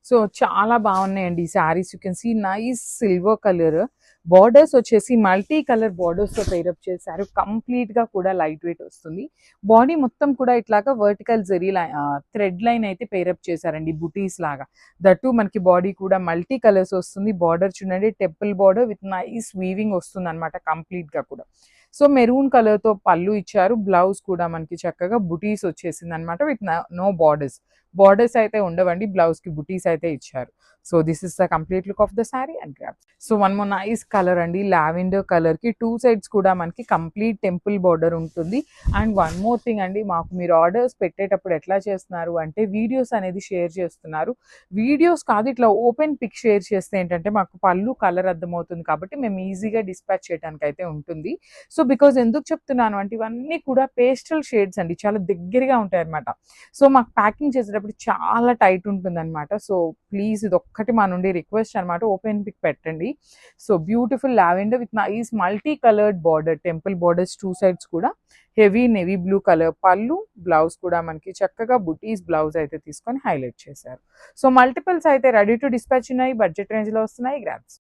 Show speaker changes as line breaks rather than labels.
So చాలా బాగున్నాయండి ఈ saris. You can see nice silver colour borders వచ్చేసి మల్టీ కలర్ బార్డర్స్ తో పేరప్ చేశారు. కంప్లీట్ గా కూడా లైట్ వెయిట్ వస్తుంది. బాడీ మొత్తం కూడా ఇట్లాగా వర్టికల్ జరీ థ్రెడ్ లైన్ అయితే పేరప్ చేశారండి బుటీస్ లాగా. దట్టు మనకి బాడీ కూడా మల్టీ కలర్స్ వస్తుంది. బార్డర్ చూడండి temple border with nice weaving వస్తుంది అనమాట కంప్లీట్ గా కూడా. సో మెరూన్ కలర్ తో పళ్ళు ఇచ్చారు. బ్లౌజ్ కూడా మనకి చక్కగా బుటీస్ వచ్చేసింది అనమాట విత్ నో బార్డర్స్. బార్డర్స్ అయితే ఉండవండి, బ్లౌజ్ కి బుటీస్ అయితే ఇచ్చారు. So this is the complete look of the sari and grab. So one more nice colour అండి, లావెండర్ కలర్ కి టూ సైడ్స్ కూడా మనకి కంప్లీట్ టెంపుల్ బార్డర్ ఉంటుంది. అండ్ వన్ మోర్ థింగ్ అండి, మాకు మీరు ఆర్డర్స్ పెట్టేటప్పుడు ఎట్లా చేస్తున్నారు అంటే వీడియోస్ అనేది షేర్ చేస్తున్నారు. వీడియోస్ కాదు, ఇట్లా ఓపెన్ పిక్ షేర్ చేస్తే ఏంటంటే మాకు పళ్ళు కలర్ అర్థమవుతుంది కాబట్టి మేము ఈజీగా డిస్పాచ్ చేయడానికి అయితే ఉంటుంది. సో బికాజ్ ఎందుకు చెప్తున్నాను అంటే ఇవన్నీ కూడా పేస్టల్ షేడ్స్ అండి, చాలా దగ్గరగా ఉంటాయి అనమాట. సో మాకు ప్యాకింగ్ చేసేటప్పుడు చాలా టైట్ ఉంటుంది అనమాట. సో ప్లీజ్ ఇది ఒక్కటి మా నుండి రిక్వెస్ట్ అనమాట, ఓపెన్ పిక్ పెట్టండి. So beautiful lavender with nice multi coloured border, temple borders two sides కూడా హెవీ నేవీ బ్లూ కలర్ పళ్ళు, బ్లౌజ్ కూడా మనకి చక్కగా బుటీస్ బ్లౌజ్ అయితే తీసుకొని హైలైట్ చేశారు. సో మల్టిపుల్స్ అయితే రెడీ టు డిస్పాచ్ ఉన్నాయి, బడ్జెట్ రేంజ్ లో వస్తున్నాయి. గ్రాబ్స్.